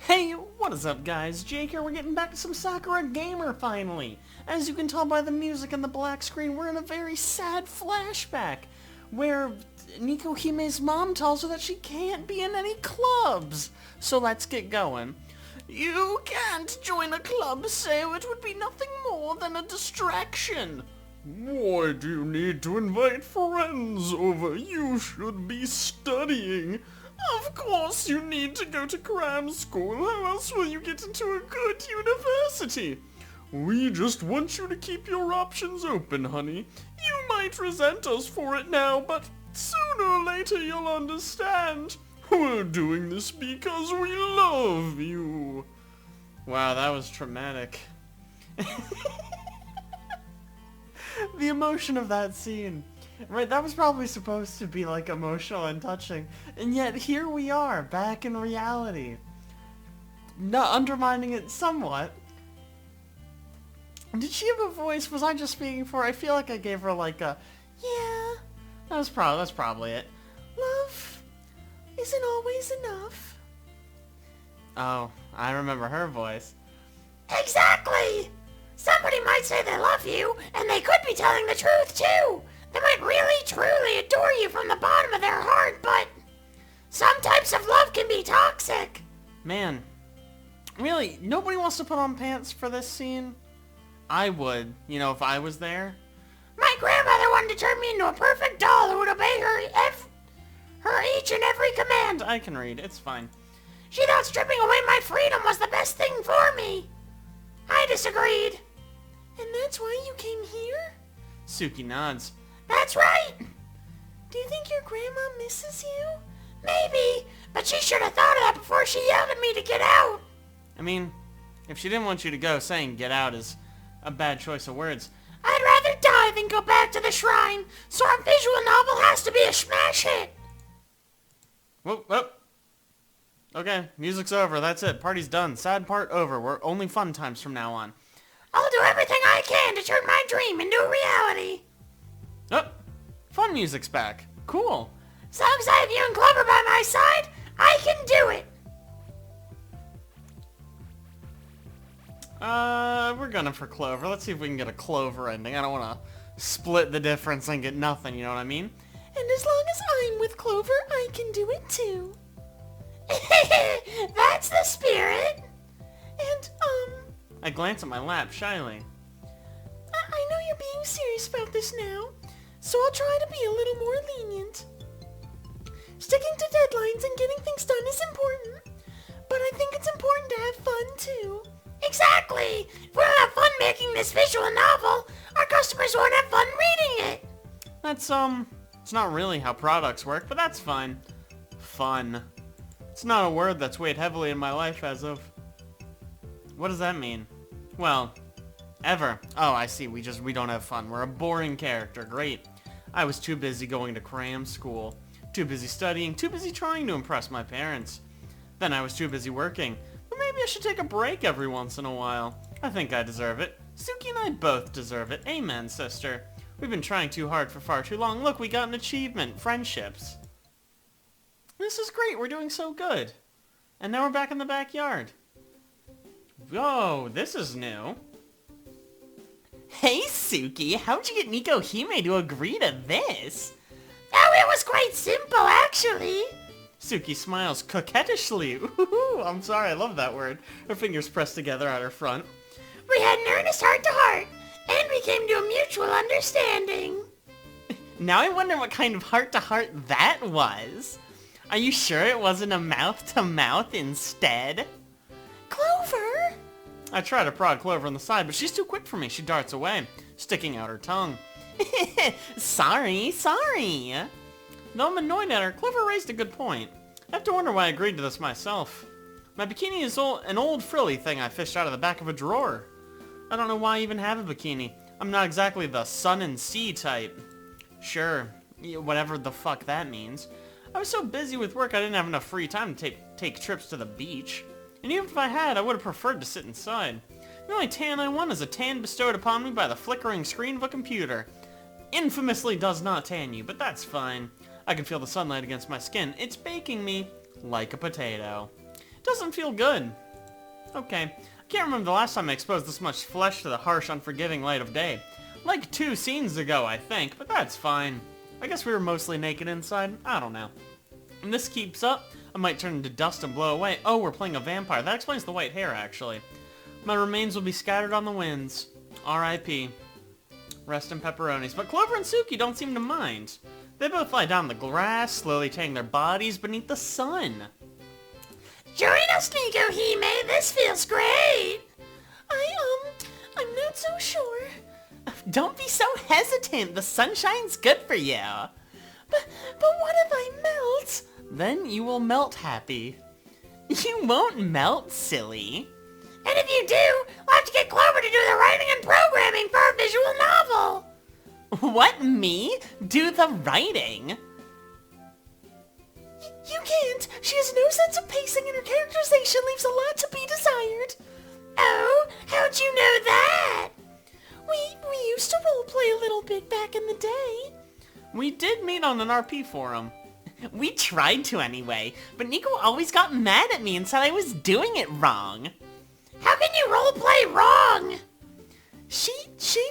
Hey, what is up guys? Jake here, we're getting back to some Sakura Gamer finally! As you can tell by the music and the black screen, we're in a very sad flashback, where Nikohime's mom tells her that she can't be in any clubs! So let's get going. You can't join a club, so it would be nothing more than a distraction. Why do you need to invite friends over? You should be studying. Of course you need to go to cram school. How else will you get into a good university? We just want you to keep your options open, honey. You might resent us for it now, but sooner or later you'll understand. We're doing this because we love you. Wow, that was traumatic. The emotion of that scene. Right, that was probably supposed to be like emotional and touching, and yet here we are, back in reality. Not undermining it somewhat. Did she have a voice? Was I just speaking for her? I feel like I gave her like a, yeah, that's probably it. Love isn't always enough. Oh, I remember her voice. Exactly! Somebody might say they love you, and they could be telling the truth too. They might really, truly adore you from the bottom of their heart, but some types of love can be toxic. Man, really, nobody wants to put on pants for this scene? I would, you know, if I was there. My grandmother wanted to turn me into a perfect doll who would obey her each and every command. I can read, it's fine. She thought stripping away my freedom was the best thing for me. I disagreed. And that's why you came here? Suki nods. That's right. Do you think your grandma misses you? Maybe, but she should have thought of that before she yelled at me to get out. I mean, if she didn't want you to go, saying get out is a bad choice of words. I'd rather die than go back to the shrine, so our visual novel has to be a smash hit. Whoop, whoop. Okay, music's over, that's it, party's done, sad part over, we're only fun times from now on. I'll do everything I can to turn my dream into a reality. Oh, fun music's back. Cool. As long as I have you and Clover by my side, I can do it. We're gunning for Clover. Let's see if we can get a Clover ending. I don't want to split the difference and get nothing, you know what I mean? And as long as I'm with Clover, I can do it too. That's the spirit. And, I glance at my lap shyly. I know you're being serious about this now, so I'll try to be a little more lenient. Sticking to deadlines and getting things done is important, but I think it's important to have fun too. Exactly! If we don't have fun making this visual novel, our customers won't have fun reading it. That's, it's not really how products work, but that's fine. Fun. It's not a word that's weighed heavily in my life as of... What does that mean? Well, ever. Oh, I see. We don't have fun. We're a boring character. Great. I was too busy going to cram school. Too busy studying. Too busy trying to impress my parents. Then I was too busy working. But maybe I should take a break every once in a while. I think I deserve it. Suki and I both deserve it. Amen, sister. We've been trying too hard for far too long. Look, we got an achievement. Friendships. This is great. We're doing so good. And now we're back in the backyard. Whoa, this is new. Hey, Suki, how'd you get Nikohime to agree to this? Oh, it was quite simple, actually. Suki smiles coquettishly. Ooh, I'm sorry, I love that word. Her fingers pressed together at her front. We had an earnest heart-to-heart, and we came to a mutual understanding. Now I wonder what kind of heart-to-heart that was. Are you sure it wasn't a mouth-to-mouth instead? Clover! I try to prod Clover on the side, but she's too quick for me. She darts away, sticking out her tongue. Sorry. Though I'm annoyed at her, Clover raised a good point. I have to wonder why I agreed to this myself. My bikini is an old frilly thing I fished out of the back of a drawer. I don't know why I even have a bikini. I'm not exactly the sun and sea type. Sure, whatever the fuck that means. I was so busy with work I didn't have enough free time to take trips to the beach. And even if I had, I would have preferred to sit inside. The only tan I want is a tan bestowed upon me by the flickering screen of a computer. Infamously does not tan you, but that's fine. I can feel the sunlight against my skin. It's baking me like a potato. Doesn't feel good. Okay. I can't remember the last time I exposed this much flesh to the harsh, unforgiving light of day. Like 2 scenes ago, I think, but that's fine. I guess we were mostly naked inside. I don't know. When this keeps up, I might turn into dust and blow away. Oh, we're playing a vampire. That explains the white hair, actually. My remains will be scattered on the winds. R.I.P. Rest in pepperonis. But Clover and Suki don't seem to mind. They both lie down in the grass, slowly tanning their bodies beneath the sun. Join us, Nikohime. This feels great. I'm not so sure. Don't be so hesitant. The sunshine's good for you. But what if I melt? Then you will melt happy. You won't melt, silly. And if you do, we'll have to get Clover to do the writing and programming for our visual novel. What, me? Do the writing? You can't. She has no sense of pacing and her characterization leaves a lot to be desired. Oh, how'd you know that? We used to roleplay a little bit back in the day. We did meet on an RP forum. We tried to anyway, but Nico always got mad at me and said I was doing it wrong. How can you roleplay wrong? She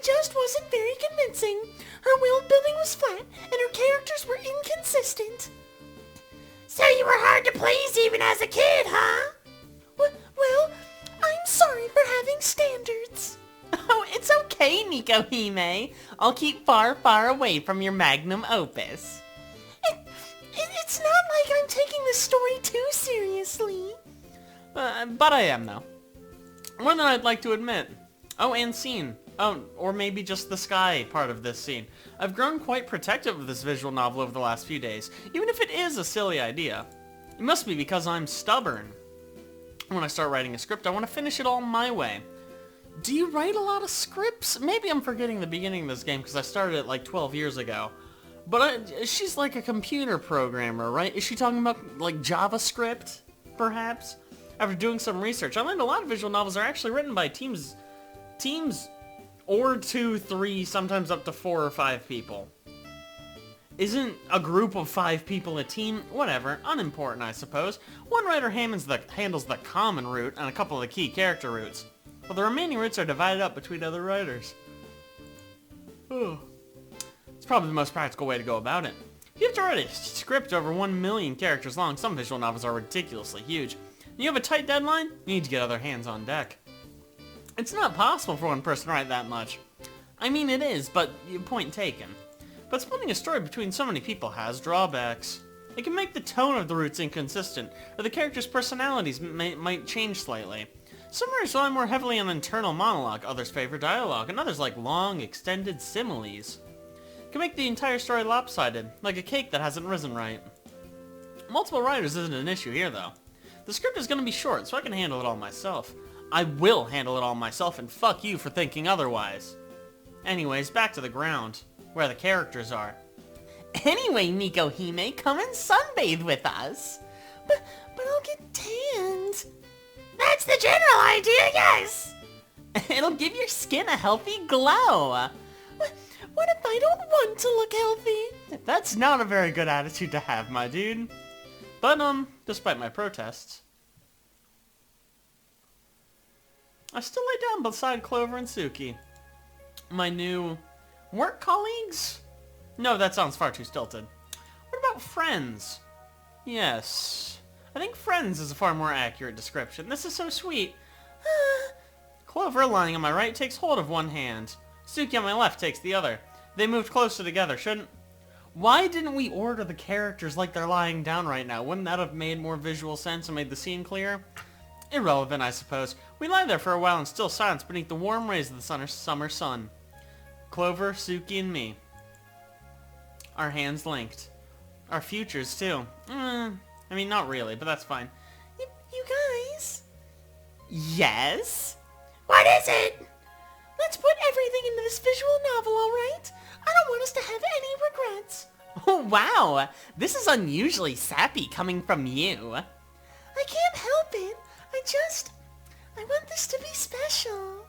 just wasn't very convincing. Her world building was flat, and her characters were inconsistent. So you were hard to please even as a kid, huh? Well, I'm sorry for having standards. Oh, it's okay, Nikohime. I'll keep far, far away from your magnum opus. It's not like I'm taking this story too seriously. But I am, though. More than I'd like to admit. Oh, and scene. Oh, or maybe just the sky part of this scene. I've grown quite protective of this visual novel over the last few days, even if it is a silly idea. It must be because I'm stubborn. When I start writing a script, I want to finish it all my way. Do you write a lot of scripts? Maybe I'm forgetting the beginning of this game because I started it like 12 years ago. But she's like a computer programmer, right? Is she talking about like JavaScript, perhaps? After doing some research, I learned a lot of visual novels are actually written by teams or 2, 3, sometimes up to 4 or 5 people. Isn't a group of 5 people a team? Whatever, unimportant I suppose. One writer handles the common route and a couple of the key character routes, but the remaining routes are divided up between other writers. It's probably the most practical way to go about it. If you have to write a script over 1 million characters long, some visual novels are ridiculously huge. You have a tight deadline, you need to get other hands on deck. It's not possible for one person to write that much. I mean it is, but point taken. But splitting a story between so many people has drawbacks. It can make the tone of the routes inconsistent, or the characters' personalities might change slightly. Some writers rely more heavily on internal monologue, others favor dialogue, and others like long, extended similes. It can make the entire story lopsided, like a cake that hasn't risen right. Multiple writers isn't an issue here, though. The script is going to be short, so I can handle it all myself. I will handle it all myself, and fuck you for thinking otherwise. Anyways, back to the ground, where the characters are. Anyway, Nikohime, come and sunbathe with us. But I'll get tanned. That's the general idea, yes. It'll give your skin a healthy glow. What if I don't want to look healthy? That's not a very good attitude to have, my dude. But, despite my protests, I still lay down beside Clover and Suki. My new work colleagues? No, that sounds far too stilted. What about friends? Yes. I think friends is a far more accurate description. This is so sweet. Clover, lying on my right, takes hold of one hand. Suki on my left takes the other. They moved closer together, shouldn't... Why didn't we order the characters like they're lying down right now? Wouldn't that have made more visual sense and made the scene clearer? Irrelevant, I suppose. We lie there for a while in still silence beneath the warm rays of the summer sun. Clover, Suki, and me. Our hands linked. Our futures, too. I mean, not really, but that's fine. You guys? Yes? What is it? Let's put everything into this visual novel, alright? I don't want us to have any regrets. Oh, wow. This is unusually sappy coming from you. I can't help it. I want this to be special.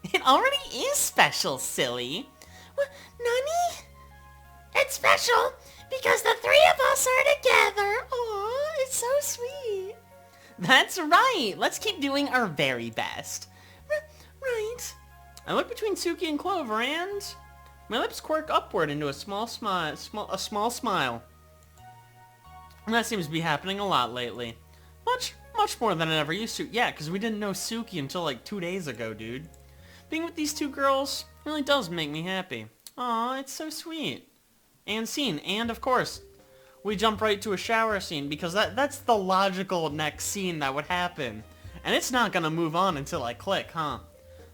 It already is special, silly. What, Nani? It's special because the 3 of us are together. Aw, it's so sweet. That's right! Let's keep doing our very best. Right. I look between Suki and Clover and... my lips quirk upward into a small smile. And that seems to be happening a lot lately. Much more than it ever used to. Yeah, because we didn't know Suki until like 2 days ago, dude. Being with these two girls really does make me happy. Aw, it's so sweet. And scene. And of course, we jump right to a shower scene because that's the logical next scene that would happen. And it's not gonna move on until I click, huh?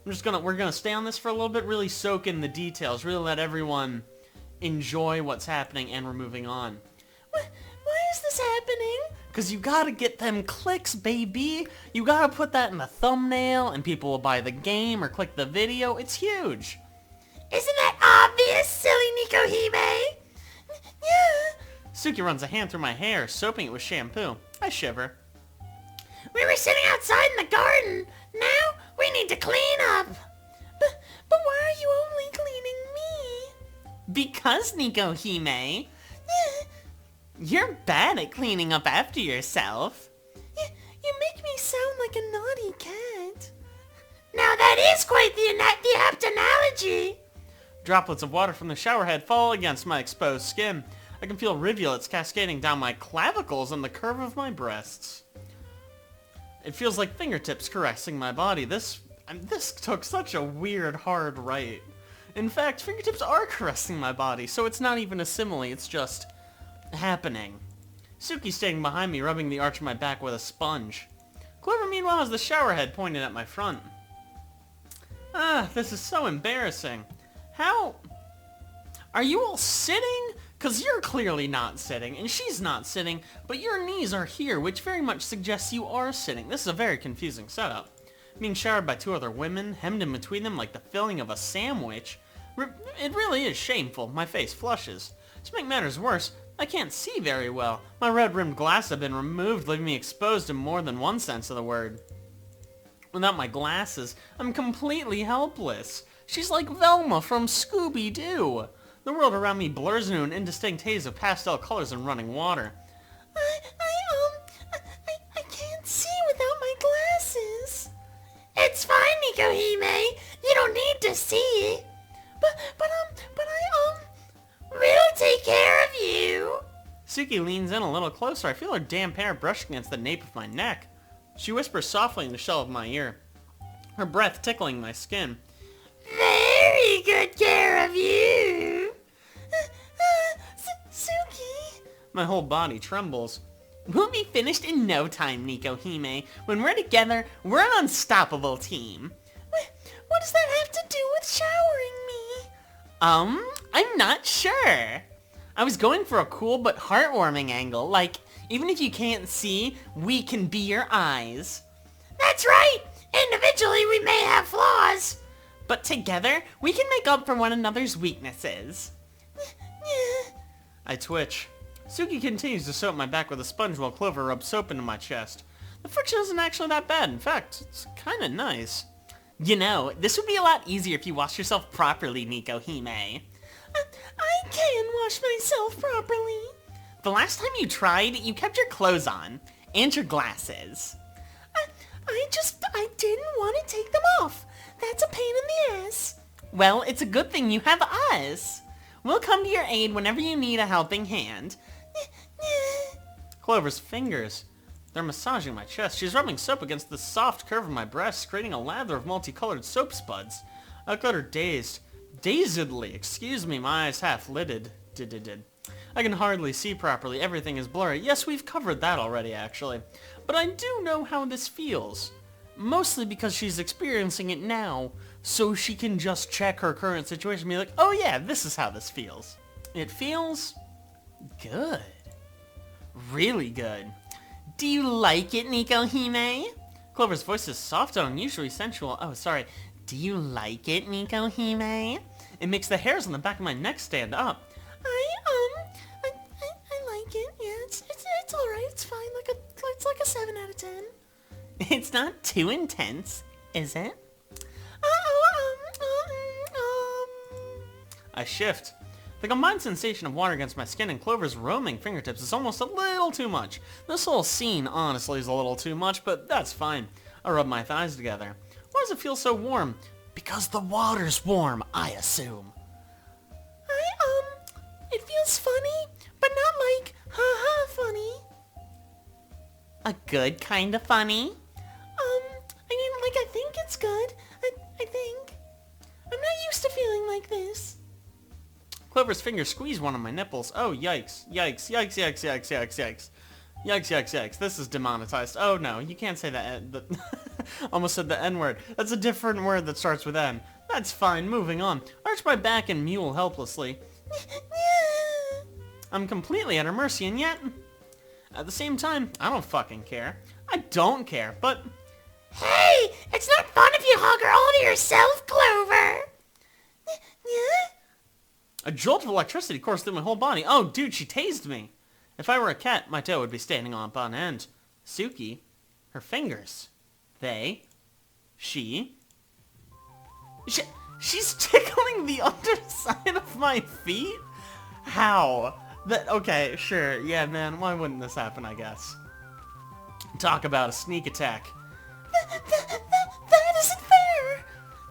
We're gonna stay on this for a little bit, really soak in the details, really let everyone enjoy what's happening, and we're moving on. Why is this happening? Because you gotta get them clicks, baby. You gotta put that in the thumbnail, and people will buy the game or click the video. It's huge. Isn't that obvious, silly Nikohime? Yeah. Suki runs a hand through my hair, soaping it with shampoo. I shiver. We were sitting outside in the garden. Now we need to clean up. But why are you only cleaning me? Because, Nikohime, Yeah. you're bad at cleaning up after yourself. You make me sound like a naughty cat. Now that is quite the apt analogy. Droplets of water from the shower head fall against my exposed skin. I can feel rivulets cascading down my clavicles and the curve of my breasts. It feels like fingertips caressing my body. This took such a weird, hard right. In fact, fingertips are caressing my body, so it's not even a simile, it's just happening. Suki's standing behind me, rubbing the arch of my back with a sponge. Clover, meanwhile, has the shower head pointed at my front. This is so embarrassing. How? Are you all sitting? Because you're clearly not sitting, and she's not sitting, but your knees are here, which very much suggests you are sitting. This is a very confusing setup. Being showered by two other women, hemmed in between them like the filling of a sandwich. It really is shameful. My face flushes. To make matters worse, I can't see very well. My red-rimmed glasses have been removed, leaving me exposed in more than one sense of the word. Without my glasses, I'm completely helpless. She's like Velma from Scooby-Doo. The world around me blurs into an indistinct haze of pastel colors and running water. I can't see without my glasses. It's fine, Nikohime. You don't need to see. But We'll take care of you. Suki leans in a little closer. I feel her damp hair brush against the nape of my neck. She whispers softly in the shell of my ear, her breath tickling my skin. Very good care of you. Suki. My whole body trembles. We'll be finished in no time, Nikohime. When we're together, we're an unstoppable team. What does that have to do with showering me? I'm not sure. I was going for a cool but heartwarming angle, like, even if you can't see, we can be your eyes. That's right. Individually, we may have flaws. But together, we can make up for one another's weaknesses. I twitch. Suki continues to soap my back with a sponge while Clover rubs soap into my chest. The friction isn't actually that bad. In fact, it's kind of nice. You know, this would be a lot easier if you washed yourself properly, Nikohime. I can wash myself properly. The last time you tried, you kept your clothes on. And your glasses. I didn't want to take them off. That's a pain in the ass. Well, it's a good thing you have us. We'll come to your aid whenever you need a helping hand. Clover's fingers. They're massaging my chest. She's rubbing soap against the soft curve of my breasts, creating a lather of multicolored soap spuds. I look at her dazedly. Excuse me, my eyes half-lidded. I can hardly see properly. Everything is blurry. Yes, we've covered that already, actually. But I do know how this feels. Mostly because she's experiencing it now, so she can just check her current situation and be like, oh yeah, this is how this feels. It feels good. Really good. Do you like it, Nikohime? Clover's voice is soft and unusually sensual. Oh, sorry. Do you like it, Nikohime? It makes the hairs on the back of my neck stand up. I like it. Yeah, it's all right. It's fine. It's like a 7 out of 10. It's not too intense, is it? I shift. The combined sensation of water against my skin and Clover's roaming fingertips is almost a little too much. This whole scene, honestly, is a little too much, but that's fine. I rub my thighs together. Why does it feel so warm? Because the water's warm, I assume. It feels funny, but not like, haha, funny. A good kind of funny? I think it's good. I think. I'm not used to feeling like this. Clover's finger squeezed one of my nipples. Oh, yikes. Yikes, yikes, yikes, yikes, yikes, yikes. Yikes, yikes, yikes. This is demonetized. Oh, no, you can't say that. Almost said the N-word. That's a different word that starts with N. That's fine, moving on. Arch my back and mule helplessly. I'm completely at her mercy, and yet... At the same time, I don't fucking care. I don't care, but... Hey, it's not fun if you hug her all to yourself, Clover. Yeah? A jolt of electricity coursed through my whole body. Oh, dude, she tased me. If I were a cat, my tail would be standing up on end. Suki, her fingers. She's tickling the underside of my feet? How? Okay, sure. Yeah, man, why wouldn't this happen, I guess? Talk about a sneak attack. That isn't fair.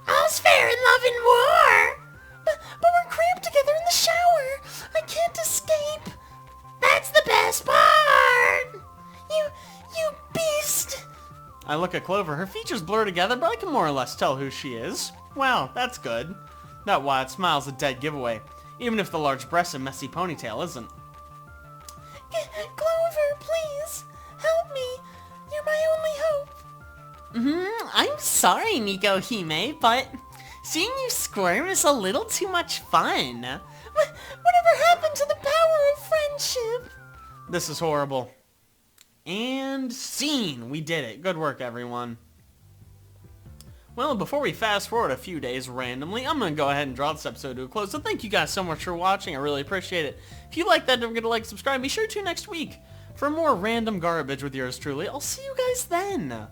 All's fair in love and war. But we're cramped together in the shower. I can't escape. That's the best part. You beast. I look at Clover. Her features blur together, but I can more or less tell who she is. Wow, that's good. That wide smile's a dead giveaway, even if the large breast and messy ponytail isn't. Clover, please, help me. You're my only hope. I'm sorry, Nico Hime, but seeing you squirm is a little too much fun. Whatever happened to the power of friendship? This is horrible. And scene! We did it. Good work, everyone. Well, before we fast forward a few days randomly, I'm going to go ahead and draw this episode to a close. So thank you guys so much for watching. I really appreciate it. If you like that, don't forget to like, subscribe. Be sure to next week for more random garbage with yours truly. I'll see you guys then.